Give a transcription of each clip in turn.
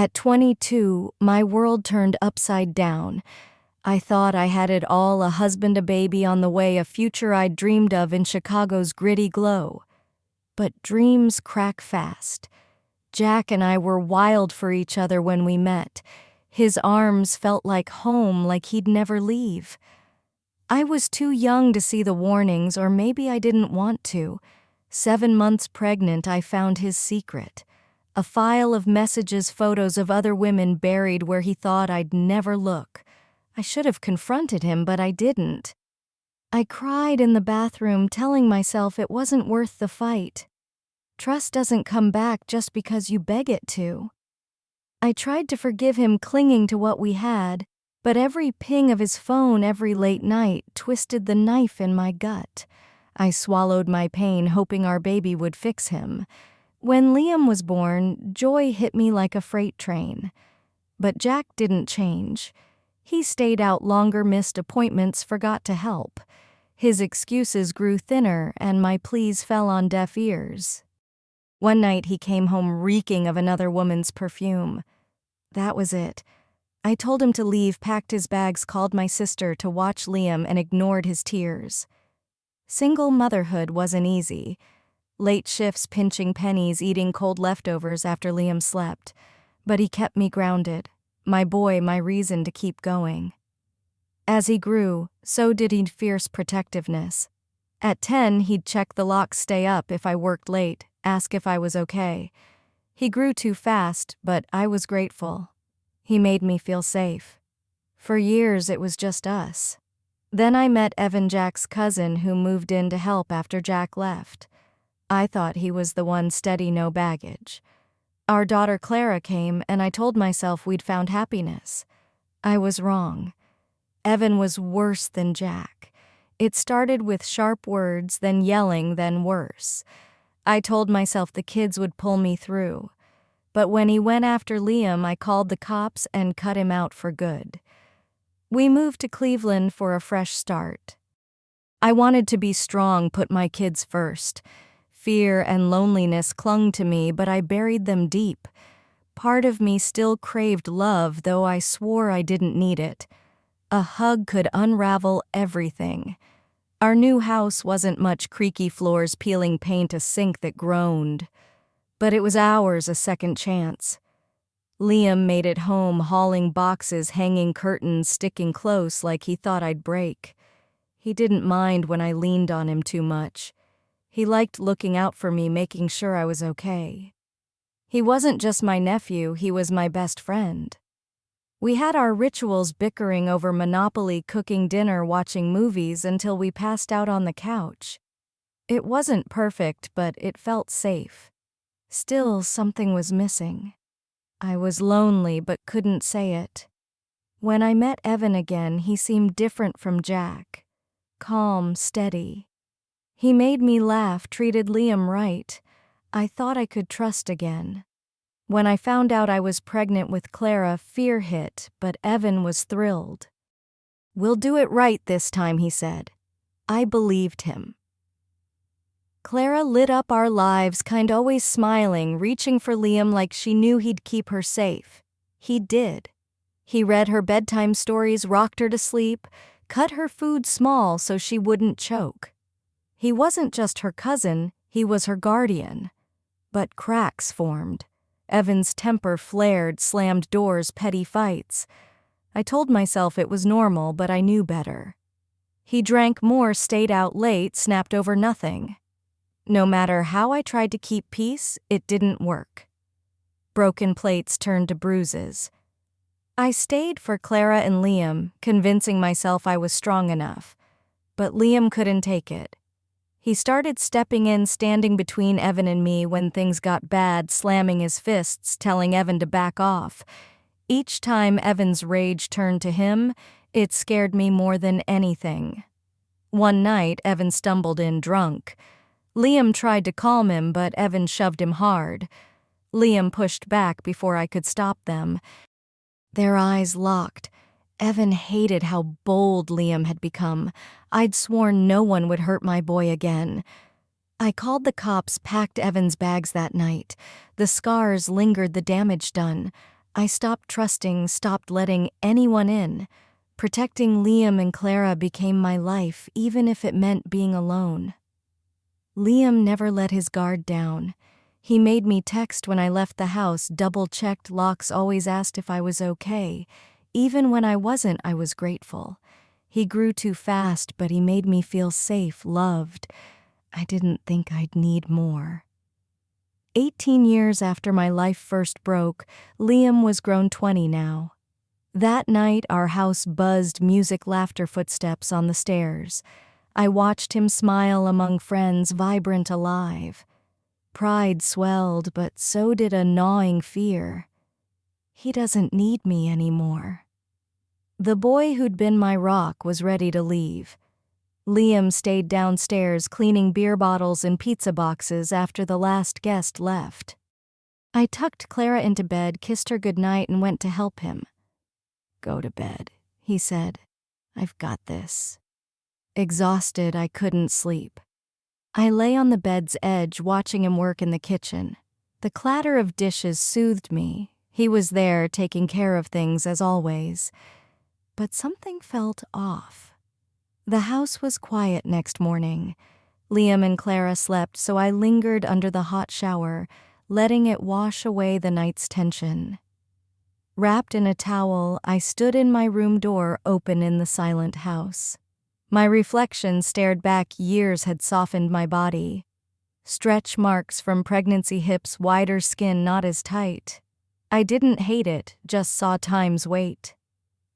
At 22, my world turned upside down. I thought I had it all, a husband, a baby on the way, a future I'd dreamed of in Chicago's gritty glow. But dreams crack fast. Jack and I were wild for each other when we met. His arms felt like home, like he'd never leave. I was too young to see the warnings, or maybe I didn't want to. 7 months pregnant, I found his secret. A file of messages, photos of other women buried where he thought I'd never look. I should have confronted him, but I didn't. I cried in the bathroom, telling myself it wasn't worth the fight. Trust doesn't come back just because you beg it to. I tried to forgive him, clinging to what we had, but every ping of his phone every late night twisted the knife in my gut. I swallowed my pain, hoping our baby would fix him. When Liam was born, joy hit me like a freight train. But Jack didn't change. He stayed out longer, missed appointments, forgot to help. His excuses grew thinner, and my pleas fell on deaf ears. One night he came home reeking of another woman's perfume. That was it. I told him to leave, packed his bags, called my sister to watch Liam, and ignored his tears. Single motherhood wasn't easy. Late shifts, pinching pennies, eating cold leftovers after Liam slept. But he kept me grounded. My boy, my reason to keep going. As he grew, so did he fierce protectiveness. At 10, he'd check the locks, stay up if I worked late, ask if I was okay. He grew too fast, but I was grateful. He made me feel safe. For years, it was just us. Then I met Evan, Jack's cousin, who moved in to help after Jack left. I thought he was the one, steady, no baggage. Our daughter Clara came, and I told myself we'd found happiness. I was wrong. Evan was worse than Jack. It started with sharp words, then yelling, then worse. I told myself the kids would pull me through. But when he went after Liam, I called the cops and cut him out for good. We moved to Cleveland for a fresh start. I wanted to be strong, put my kids first. Fear and loneliness clung to me, but I buried them deep. Part of me still craved love, though I swore I didn't need it. A hug could unravel everything. Our new house wasn't much, creaky floors, peeling paint, a sink that groaned. But it was ours, a second chance. Liam made it home, hauling boxes, hanging curtains, sticking close like he thought I'd break. He didn't mind when I leaned on him too much. He liked looking out for me, making sure I was okay. He wasn't just my nephew, he was my best friend. We had our rituals, bickering over Monopoly, cooking dinner, watching movies until we passed out on the couch. It wasn't perfect, but it felt safe. Still, something was missing. I was lonely but couldn't say it. When I met Evan again, he seemed different from Jack. Calm, steady. He made me laugh, treated Liam right. I thought I could trust again. When I found out I was pregnant with Clara, fear hit, but Evan was thrilled. "We'll do it right this time," he said. I believed him. Clara lit up our lives, always smiling, reaching for Liam like she knew he'd keep her safe. He did. He read her bedtime stories, rocked her to sleep, cut her food small so she wouldn't choke. He wasn't just her cousin, he was her guardian. But cracks formed. Evan's temper flared, slammed doors, petty fights. I told myself it was normal, but I knew better. He drank more, stayed out late, snapped over nothing. No matter how I tried to keep peace, it didn't work. Broken plates turned to bruises. I stayed for Clara and Liam, convincing myself I was strong enough. But Liam couldn't take it. He started stepping in, standing between Evan and me when things got bad, slamming his fists, telling Evan to back off. Each time Evan's rage turned to him, it scared me more than anything. One night, Evan stumbled in drunk. Liam tried to calm him, but Evan shoved him hard. Liam pushed back before I could stop them. Their eyes locked. Evan hated how bold Liam had become. I'd sworn no one would hurt my boy again. I called the cops, packed Evan's bags that night. The scars lingered, the damage done. I stopped trusting, stopped letting anyone in. Protecting Liam and Clara became my life, even if it meant being alone. Liam never let his guard down. He made me text when I left the house, double-checked locks, always asked if I was okay. Even when I wasn't, I was grateful. He grew too fast, but he made me feel safe, loved. I didn't think I'd need more. 18 years after my life first broke, Liam was grown 20 now. That night, our house buzzed, music, laughter, footsteps on the stairs. I watched him smile among friends, vibrant, alive. Pride swelled, but so did a gnawing fear. He doesn't need me anymore. The boy who'd been my rock was ready to leave. Liam stayed downstairs cleaning beer bottles and pizza boxes after the last guest left. I tucked Clara into bed, kissed her goodnight, and went to help him. "Go to bed," he said. "I've got this." Exhausted, I couldn't sleep. I lay on the bed's edge, watching him work in the kitchen. The clatter of dishes soothed me. He was there, taking care of things as always. But something felt off. The house was quiet next morning. Liam and Clara slept, so I lingered under the hot shower, letting it wash away the night's tension. Wrapped in a towel, I stood in my room door, open in the silent house. My reflection stared back. Years had softened my body. Stretch marks from pregnancy, hips, wider skin, not as tight. I didn't hate it, just saw time's weight.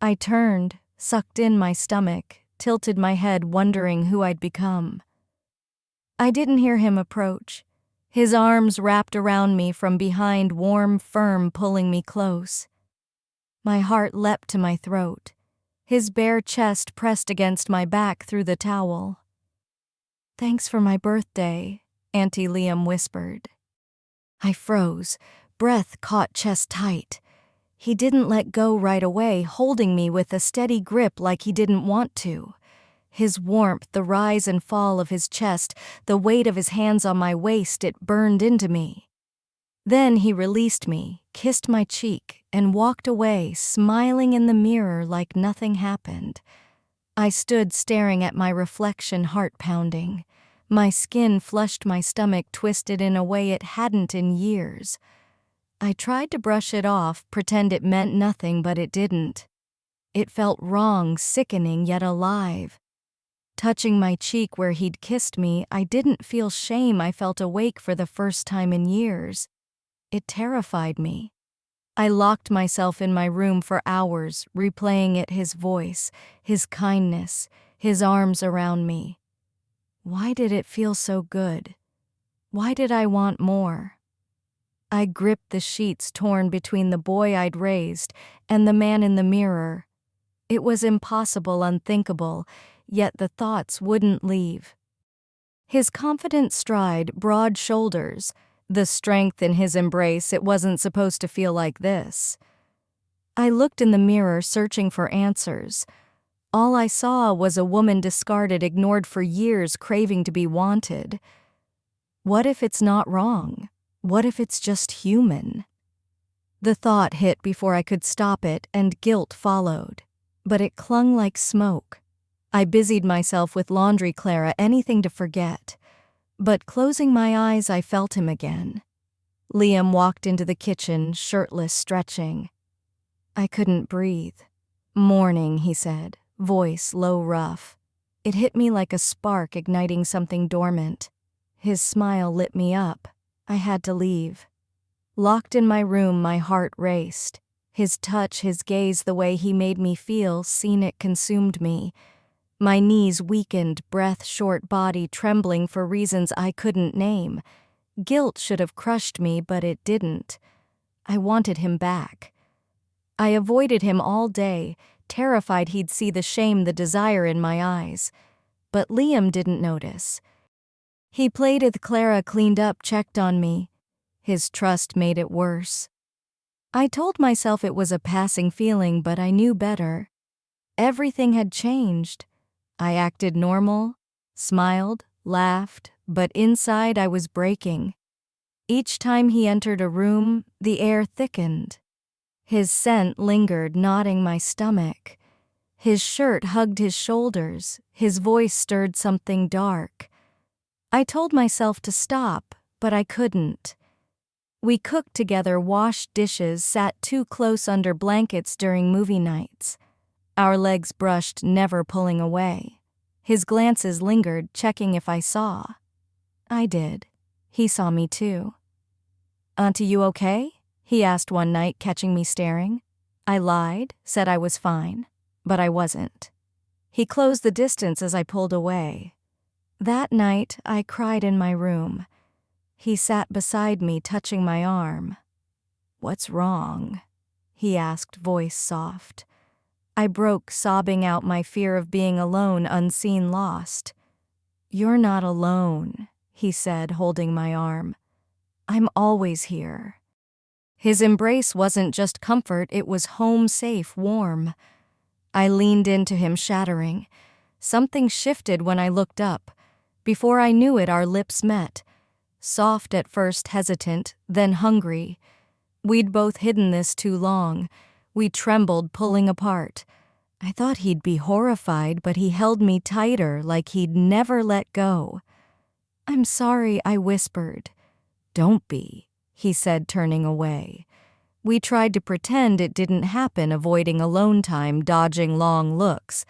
I turned, sucked in my stomach, tilted my head, wondering who I'd become. I didn't hear him approach. His arms wrapped around me from behind, warm, firm, pulling me close. My heart leapt to my throat. His bare chest pressed against my back through the towel. "Thanks for my birthday," Auntie Liam whispered. I froze, breath caught chest tight. He didn't let go right away, holding me with a steady grip like he didn't want to. His warmth, the rise and fall of his chest, the weight of his hands on my waist, it burned into me. Then he released me, kissed my cheek, and walked away, smiling in the mirror like nothing happened. I stood staring at my reflection, heart pounding. My skin flushed, my stomach twisted in a way it hadn't in years. I tried to brush it off, pretend it meant nothing, but it didn't. It felt wrong, sickening, yet alive. Touching my cheek where he'd kissed me, I didn't feel shame. I felt awake for the first time in years. It terrified me. I locked myself in my room for hours, replaying it, his voice, his kindness, his arms around me. Why did it feel so good? Why did I want more? I gripped the sheets torn between the boy I'd raised and the man in the mirror. It was impossible, unthinkable, yet the thoughts wouldn't leave. His confident stride, broad shoulders, the strength in his embrace. It wasn't supposed to feel like this. I looked in the mirror, searching for answers. All I saw was a woman discarded, ignored for years, craving to be wanted. What if it's not wrong? What if it's just human? The thought hit before I could stop it, and guilt followed. But it clung like smoke. I busied myself with laundry, Clara, anything to forget. But closing my eyes, I felt him again. Liam walked into the kitchen, shirtless, stretching. I couldn't breathe. "Morning," he said, voice low, rough. It hit me like a spark, igniting something dormant. His smile lit me up. I had to leave. Locked in my room, my heart raced. His touch, his gaze, the way he made me feel, seen it consumed me. My knees weakened, breath short, body trembling for reasons I couldn't name. Guilt should have crushed me, but it didn't. I wanted him back. I avoided him all day, terrified he'd see the shame, the desire in my eyes. But Liam didn't notice. He played with Clara, cleaned up, checked on me. His trust made it worse. I told myself it was a passing feeling, but I knew better. Everything had changed. I acted normal, smiled, laughed, but inside I was breaking. Each time he entered a room, the air thickened. His scent lingered, knotting my stomach. His shirt hugged his shoulders. His voice stirred something dark. I told myself to stop, but I couldn't. We cooked together, washed dishes, sat too close under blankets during movie nights. Our legs brushed, never pulling away. His glances lingered, checking if I saw. I did. He saw me too. "Auntie, you okay?" he asked one night, catching me staring. I lied, said I was fine, but I wasn't. He closed the distance as I pulled away. That night, I cried in my room. He sat beside me, touching my arm. "What's wrong?" he asked, voice soft. I broke, sobbing out my fear of being alone, unseen, lost. "You're not alone," he said, holding my arm. "I'm always here." His embrace wasn't just comfort, it was home, safe, warm. I leaned into him, shattering. Something shifted when I looked up. Before I knew it, our lips met. Soft at first, hesitant, then hungry. We'd both hidden this too long. We trembled, pulling apart. I thought he'd be horrified, but he held me tighter, like he'd never let go. "I'm sorry," I whispered. "Don't be," he said, turning away. We tried to pretend it didn't happen, avoiding alone time, dodging long looks.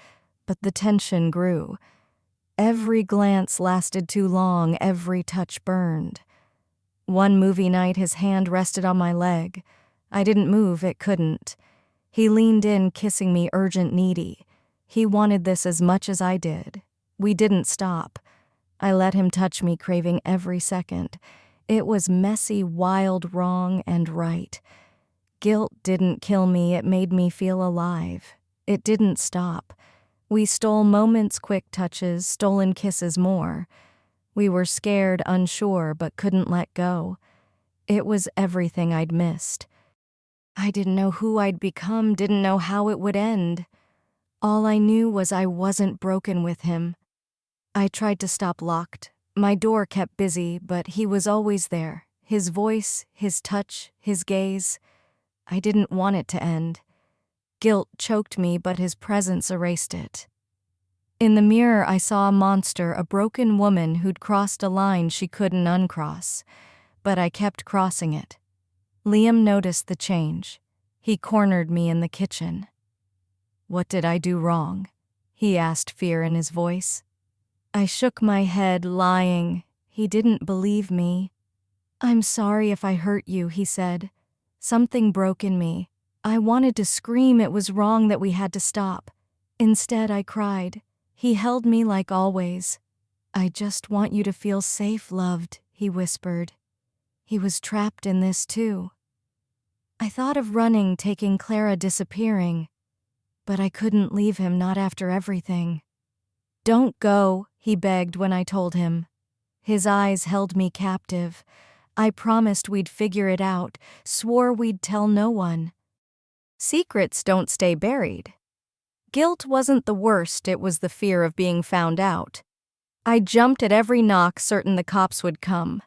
But the tension grew. Every glance lasted too long, every touch burned. One movie night, his hand rested on my leg. I didn't move, it couldn't. He leaned in, kissing me, urgent, needy. He wanted this as much as I did. We didn't stop. I let him touch me, craving every second. It was messy, wild, wrong, and right. Guilt didn't kill me, it made me feel alive. It didn't stop. We stole moments, quick touches, stolen kisses more. We were scared, unsure, but couldn't let go. It was everything I'd missed. I didn't know who I'd become, didn't know how it would end. All I knew was I wasn't broken with him. I tried to stop, locked. My door kept busy, but he was always there. His voice, his touch, his gaze. I didn't want it to end. Guilt choked me, but his presence erased it. In the mirror, I saw a monster, a broken woman who'd crossed a line she couldn't uncross. But I kept crossing it. Liam noticed the change. He cornered me in the kitchen. "What did I do wrong?" he asked, fear in his voice. I shook my head, lying. He didn't believe me. "I'm sorry if I hurt you," he said. Something broke in me. I wanted to scream, it was wrong, that we had to stop. Instead, I cried. He held me like always. "I just want you to feel safe, loved," he whispered. He was trapped in this too. I thought of running, taking Clara, disappearing. But I couldn't leave him, not after everything. "Don't go," he begged when I told him. His eyes held me captive. I promised we'd figure it out, swore we'd tell no one. Secrets don't stay buried. Guilt wasn't the worst, it was the fear of being found out. I jumped at every knock, certain the cops would come.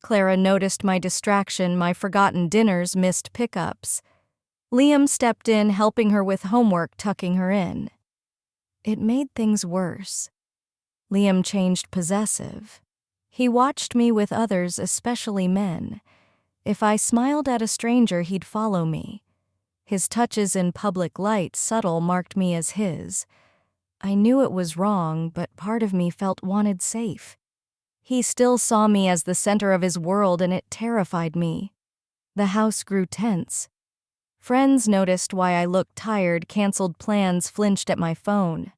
Clara noticed my distraction, my forgotten dinners, missed pickups. Liam stepped in, helping her with homework, tucking her in. It made things worse. Liam changed, possessive. He watched me with others, especially men. If I smiled at a stranger, he'd follow me. His touches in public light, subtle, marked me as his. I knew it was wrong, but part of me felt wanted safe. He still saw me as the center of his world, and it terrified me. The house grew tense. Friends noticed why I looked tired, canceled plans, flinched at my phone.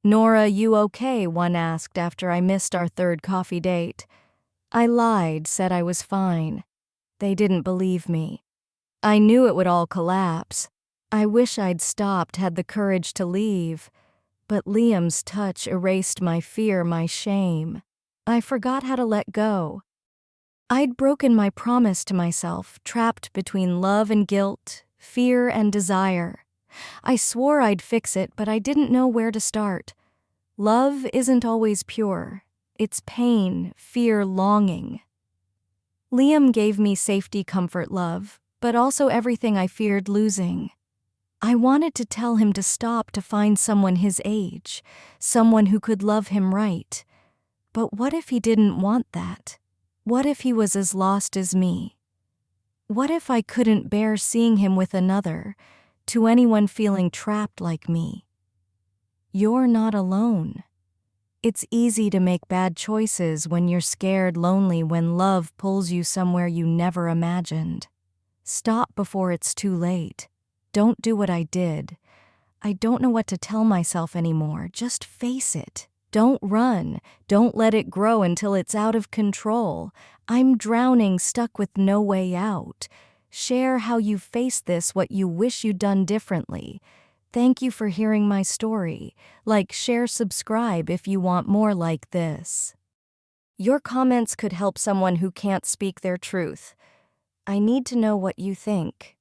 "Nora, you okay?" one asked after I missed our third coffee date. I lied, said I was fine. They didn't believe me. I knew it would all collapse. I wish I'd stopped, had the courage to leave. But Liam's touch erased my fear, my shame. I forgot how to let go. I'd broken my promise to myself, trapped between love and guilt, fear and desire. I swore I'd fix it, but I didn't know where to start. Love isn't always pure. It's pain, fear, longing. Liam gave me safety, comfort, love. but also everything I feared losing. I wanted to tell him to stop to find someone his age, someone who could love him right. But what if he didn't want that? What if he was as lost as me? What if I couldn't bear seeing him with another, to anyone feeling trapped like me? You're not alone. It's easy to make bad choices when you're scared, lonely, when love pulls you somewhere you never imagined. Stop before it's too late. Don't do what I did. I don't know what to tell myself anymore. Just face it. Don't run. Don't let it grow until it's out of control. I'm drowning, stuck with no way out. Share how you faced this, what you wish you'd done differently. Thank you for hearing my story. Like, share, subscribe if you want more like this. Your comments could help someone who can't speak their truth. I need to know what you think.